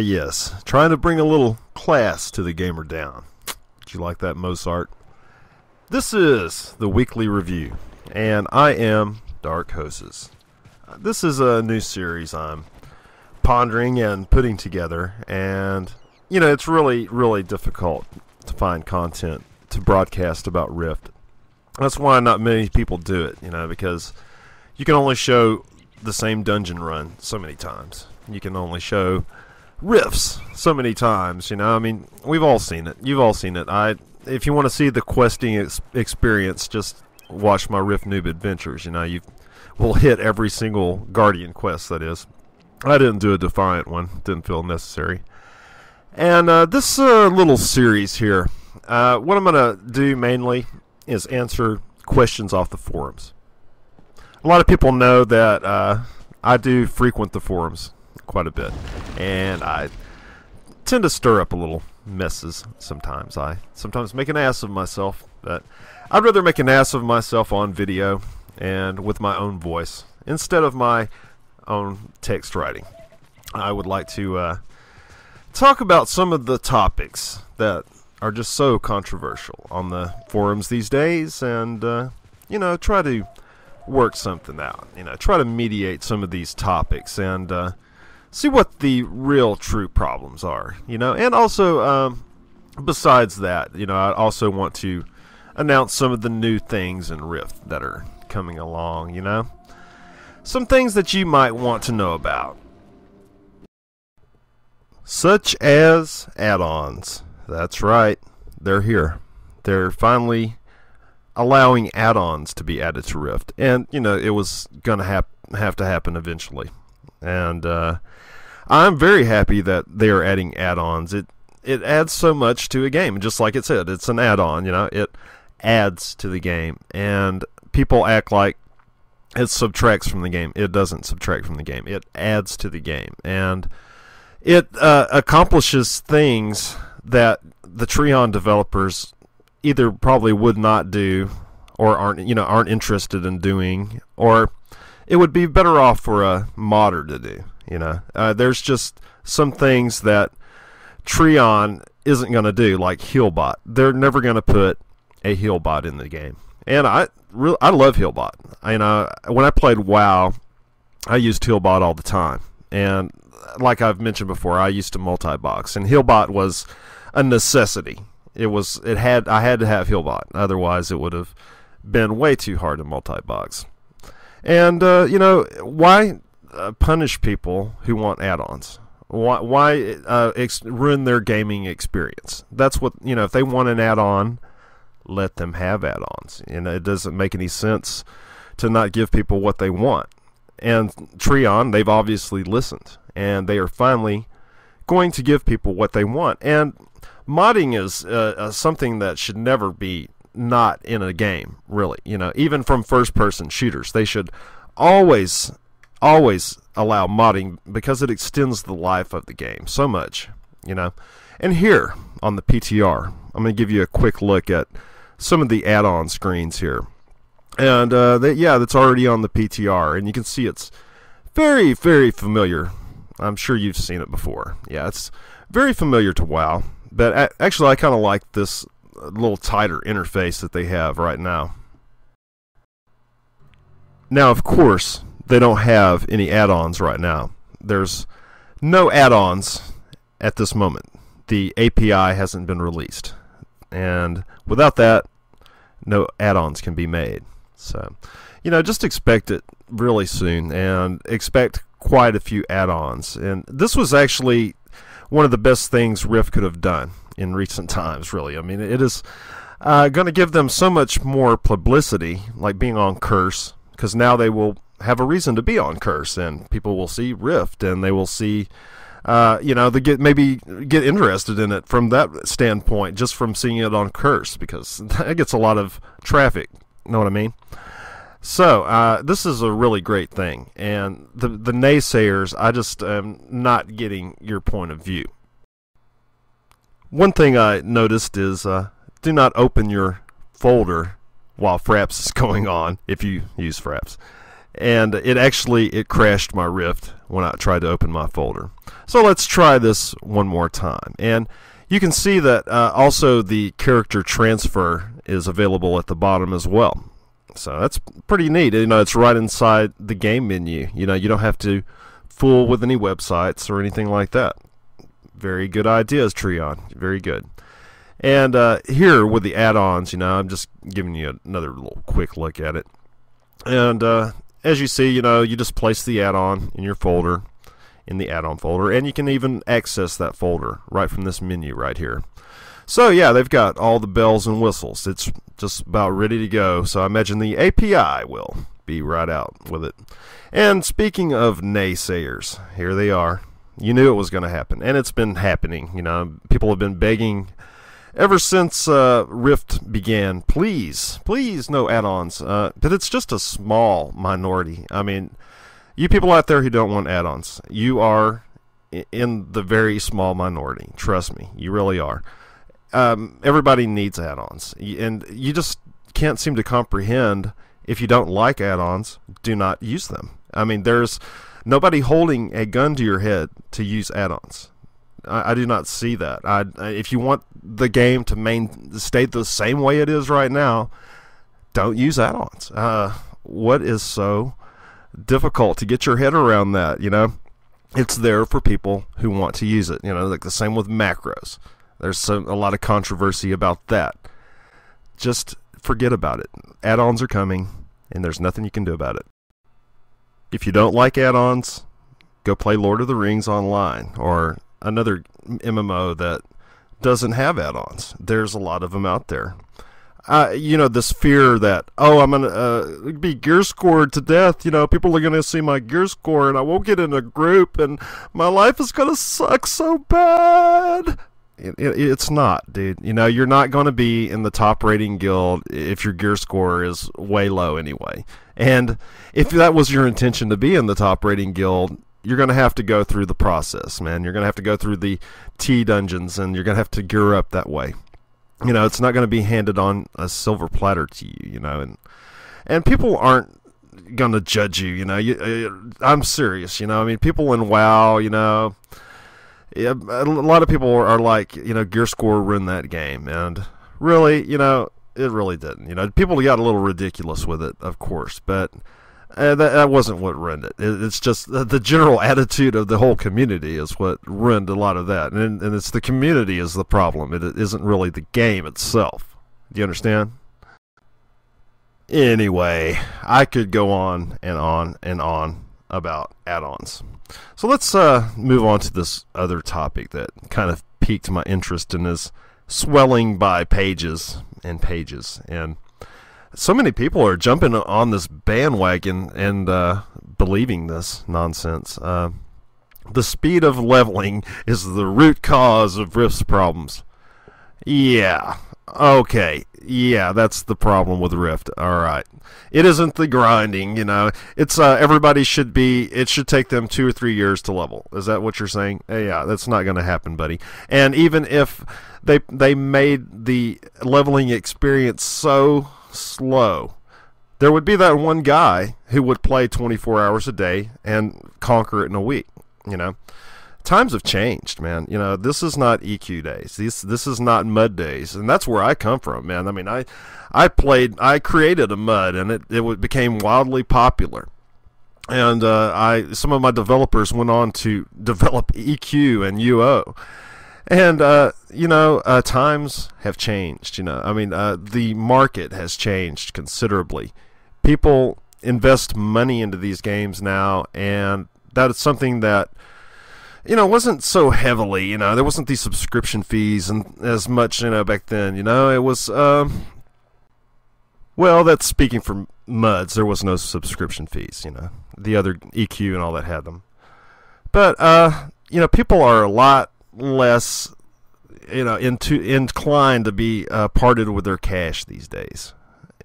Yes. Trying to bring a little class to the gamer down. Did you like that, Mozart? This is the weekly review, and I am Dark Hoses. This is a new series I'm pondering and putting together, and, you know, it's really, really difficult to find content to broadcast about Rift. That's why not many people do it, you know, because you can only show the same dungeon run so many times. You can only show rifts so many times, you know. I mean, we've all seen it. You've all seen it. If you want to see the questing experience, just watch my Rift Noob Adventures. You know, we'll hit every single Guardian quest, that is. I didn't do a Defiant one. Didn't feel necessary. And this little series here, what I'm going to do mainly is answer questions off the forums. A lot of people know that I do frequent the forums quite a bit, and I tend to stir up a little messes sometimes. I sometimes make an ass of myself, but I'd rather make an ass of myself on video and with my own voice instead of my own text writing. I would like to talk about some of the topics that are just so controversial on the forums these days, and you know, try to work something out, you know, try to mediate some of these topics, and see what the real true problems are, you know. And also, besides that, you know, I also want to announce some of the new things in Rift that are coming along, you know. Some things that you might want to know about. Such as add-ons. That's right. They're here. They're finally allowing add-ons to be added to Rift. And, you know, it was going to have to happen eventually. And I'm very happy that they are adding add-ons. It adds so much to a game. Just like it said, it's an add-on, you know. It adds to the game. And people act like it subtracts from the game. It doesn't subtract from the game. It adds to the game. And it accomplishes things that the Treon developers either probably would not do, or aren't interested in doing, or it would be better off for a modder to do. You know, there's just some things that Treon isn't going to do, like Healbot. They're never going to put a Healbot in the game, and I love Healbot. When I played WoW, I used Healbot all the time, and like I've mentioned before, I used to multi-box, and Healbot was a necessity. I had to have Healbot, otherwise it would have been way too hard to multi-box. And you know, why punish people who want add-ons? Why ruin their gaming experience? That's what, you know, if they want an add-on, let them have add-ons. You know, it doesn't make any sense to not give people what they want. And Treon, they've obviously listened, and they are finally going to give people what they want. And modding is something that should never be not in a game, really. You know, even from first-person shooters, they should always allow modding, because it extends the life of the game so much, you know. And here on the PTR, I'm going to give you a quick look at some of the add-on screens here. And that's already on the PTR, and you can see it's very, very familiar. I'm sure you've seen it before. Yeah, it's very familiar to WoW, but actually I kind of like this little tighter interface that they have right now. Now, of course, they don't have any add-ons right now. There's no add-ons at this moment. The API hasn't been released, and without that, no add-ons can be made. So, you know, just expect it really soon, and expect quite a few add-ons. And this was actually one of the best things Rift could have done in recent times, really. I mean, it is going to give them so much more publicity, like being on Curse, because now they will have a reason to be on Curse, and people will see Rift, and they will see, you know, they maybe get interested in it from that standpoint, just from seeing it on Curse, because that gets a lot of traffic. You know what I mean? So this is a really great thing, and the naysayers, I just am not getting your point of view. One thing I noticed is do not open your folder while Fraps is going on if you use Fraps. And it crashed my Rift when I tried to open my folder. So let's try this one more time. And you can see that also the character transfer is available at the bottom as well. So that's pretty neat. It's right inside the game menu. You don't have to fool with any websites or anything like that. Very good ideas, Treon. Very good. And here with the add-ons, I'm just giving you another little quick look at it. And as you see, you just place the add-on in your folder, in the add-on folder, and you can even access that folder right from this menu right here. So yeah, they've got all the bells and whistles. It's just about ready to go. So I imagine the API will be right out with it. And speaking of naysayers, here they are. You knew it was going to happen, and it's been happening. People have been begging ever since Rift began. Please, please, no add-ons. But it's just a small minority. I mean, you people out there who don't want add-ons, you are in the very small minority. Trust me, you really are. Everybody needs add-ons, and you just can't seem to comprehend. If you don't like add-ons, do not use them. I mean, there's nobody holding a gun to your head to use add-ons. I do not see that. If you want the game to stay the same way it is right now, don't use add-ons. What is so difficult to get your head around that? It's there for people who want to use it. Like the same with macros. There's a lot of controversy about that. Just forget about it. Add-ons are coming, and there's nothing you can do about it. If you don't like add-ons, go play Lord of the Rings online or another MMO that doesn't have add-ons. There's a lot of them out there. This fear that, I'm going to be gear scored to death. People are going to see my gear score and I won't get in a group and my life is going to suck so bad. It's not, dude. You're not going to be in the top rating guild if your gear score is way low anyway. And if that was your intention to be in the top rating guild, you're going to have to go through the process, man. You're going to have to go through the T dungeons, and you're going to have to gear up that way. It's not going to be handed on a silver platter to you, and people aren't going to judge you, I'm serious, people in WoW, a lot of people are like, gear score ruined that game, and really, it really didn't. People got a little ridiculous with it, of course, but that wasn't what ruined it. It's just the general attitude of the whole community is what ruined a lot of that, and it's the community is the problem. It isn't really the game itself. Do you understand? Anyway, I could go on and on and on about add-ons. So let's move on to this other topic that kind of piqued my interest and is swelling by pages and pages. And so many people are jumping on this bandwagon and believing this nonsense. The speed of leveling is the root cause of Rift's problems. Yeah. Okay. Yeah, that's the problem with Rift. All right. It isn't the grinding, It's everybody should be. It should take them 2 or 3 years to level. Is that what you're saying? Yeah, that's not going to happen, buddy. And even if they made the leveling experience so slow, there would be that one guy who would play 24 hours a day and conquer it in a week. Times have changed, man. This is not EQ days. This is not mud days, and that's where I come from, man. I mean, I created a mud, and it became wildly popular. And some of my developers went on to develop EQ and UO. And times have changed. The market has changed considerably. People invest money into these games now, and that is something that wasn't so heavily, there wasn't these subscription fees and as much, back then, it was, well, that's speaking for MUDs, there was no subscription fees, the other EQ and all that had them. But, people are a lot less, inclined to be parted with their cash these days.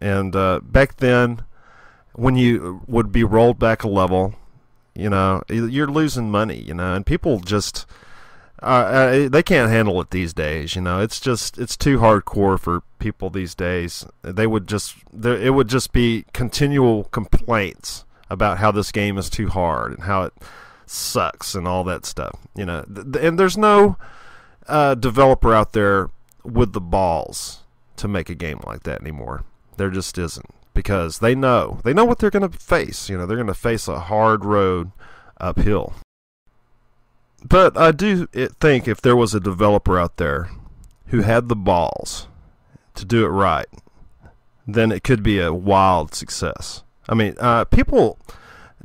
And back then, when you would be rolled back a level, you're losing money, and people just they can't handle it these days. It's too hardcore for people these days. It would just be continual complaints about how this game is too hard and how it sucks and all that stuff. And there's no developer out there with the balls to make a game like that anymore. There just isn't, because they know what they're going to face. They're going to face a hard road uphill. But I do think if there was a developer out there who had the balls to do it right, then it could be a wild success. I mean, people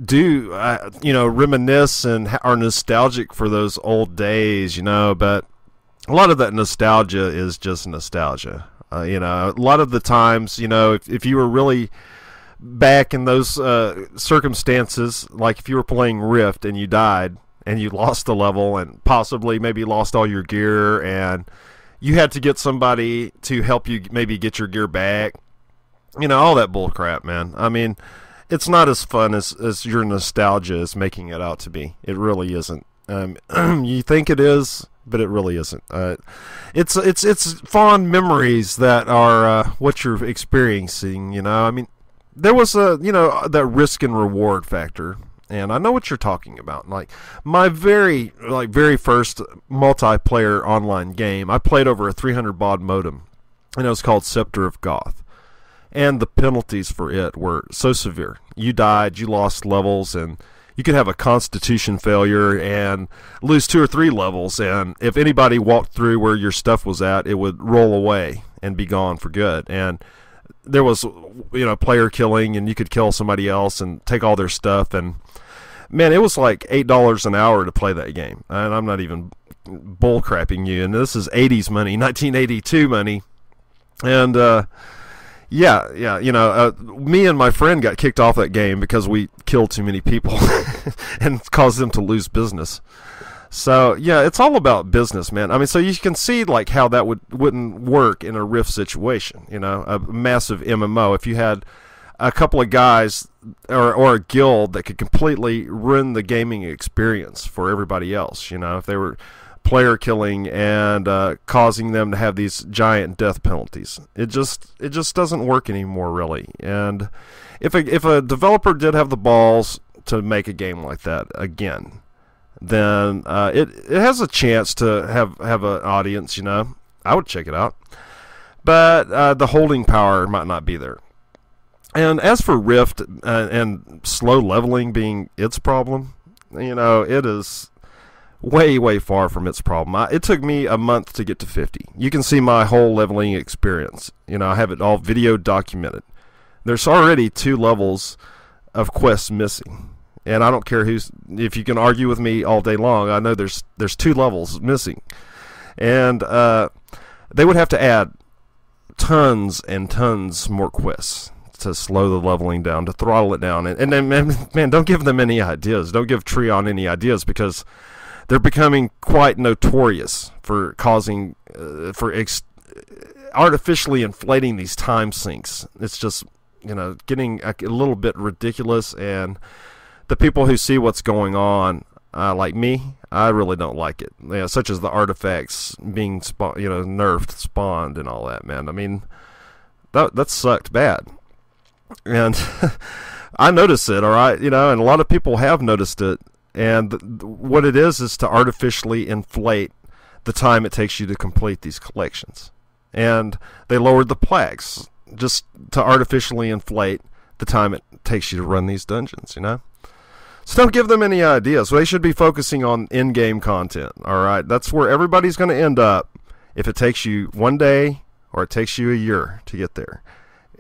do, reminisce and are nostalgic for those old days, but a lot of that nostalgia is just nostalgia. A lot of the times, if you were really back in those circumstances, like if you were playing Rift and you died and you lost the level and possibly maybe lost all your gear and you had to get somebody to help you maybe get your gear back, all that bull crap, man. I mean, it's not as fun as your nostalgia is making it out to be. It really isn't. You think it is, but it really isn't. It's fond memories that are what you're experiencing. I mean, there was that risk and reward factor, and I know what you're talking about. Like my very first multiplayer online game, I played over a 300 baud modem, and it was called Scepter of Goth. And the penalties for it were so severe. You died, you lost levels, and you could have a constitution failure and lose 2 or 3 levels, and if anybody walked through where your stuff was at, it would roll away and be gone for good. And there was, player killing, and you could kill somebody else and take all their stuff, and man, it was like $8 an hour to play that game. And I'm not even bullcrapping you, and this is 80s money, 1982 money, and me and my friend got kicked off that game because we killed too many people and caused them to lose business. So, yeah, it's all about business, man. I mean, so you can see, like, how that wouldn't work in a Rift situation, a massive MMO. If you had a couple of guys or a guild that could completely ruin the gaming experience for everybody else, if they were player killing and causing them to have these giant death penalties. It just doesn't work anymore, really. And if a developer did have the balls to make a game like that again, then it has a chance to have an audience. I would check it out, but the holding power might not be there. And as for Rift and slow leveling being its problem, it is way far from its problem. It took me a month to get to 50. You can see my whole leveling experience. I have it all video documented. There's already 2 levels of quests missing, and I don't care if you can argue with me all day long. I know there's 2 levels missing, and they would have to add tons and tons more quests to slow the leveling down, to throttle it down. And then, man, don't give them any ideas. Don't give Treon any ideas, because they're becoming quite notorious for causing, artificially inflating these time sinks. It's just, getting a little bit ridiculous, and the people who see what's going on, like me, I really don't like it. Such as the artifacts being, nerfed, spawned, and all that, man. I mean, that sucked bad. And I noticed it, all right, and a lot of people have noticed it. And what it is to artificially inflate the time it takes you to complete these collections. And they lowered the plaques just to artificially inflate the time it takes you to run these dungeons, So don't give them any ideas. They should be focusing on in-game content, all right? That's where everybody's going to end up if it takes you 1 day or it takes you a year to get there.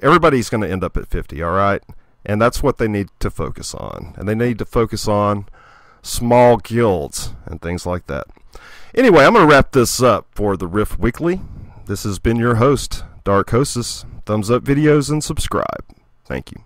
Everybody's going to end up at 50, all right? And that's what they need to focus on. And they need to focus on small guilds and things like that. Anyway, I'm going to wrap this up for the Rift Weekly. This has been your host, Dark Hostess. Thumbs up videos and subscribe. Thank you.